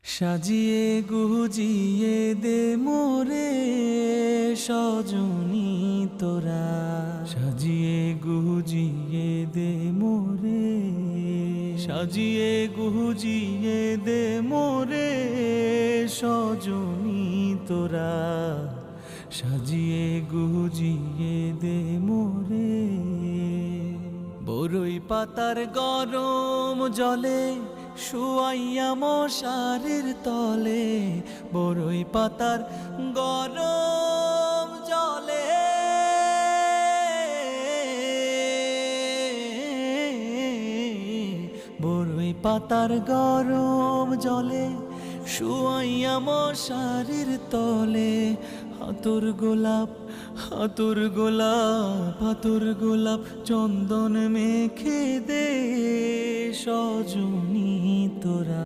সাজিয়ে গুজিয়ে দে মোরে সজনী তোরা, সাজিয়ে গুজিয়ে দে মোরে, সাজিয়ে গুজিয়ে দে মোরে সজনী তোরা, সাজিয়ে গুজিয়ে দে মোরে। বরই পাতার গরম জলে শুয়াইয়া মশারির তলে, বরই পাতার গরম জলে, বরই পাতার গরম জলে শুয়াইয়া মশারির তলে। হাতুর গোলাপ হাতুর গোলাপ হাতুর গোলাপ চন্দন মেখে দে সজনী তোরা,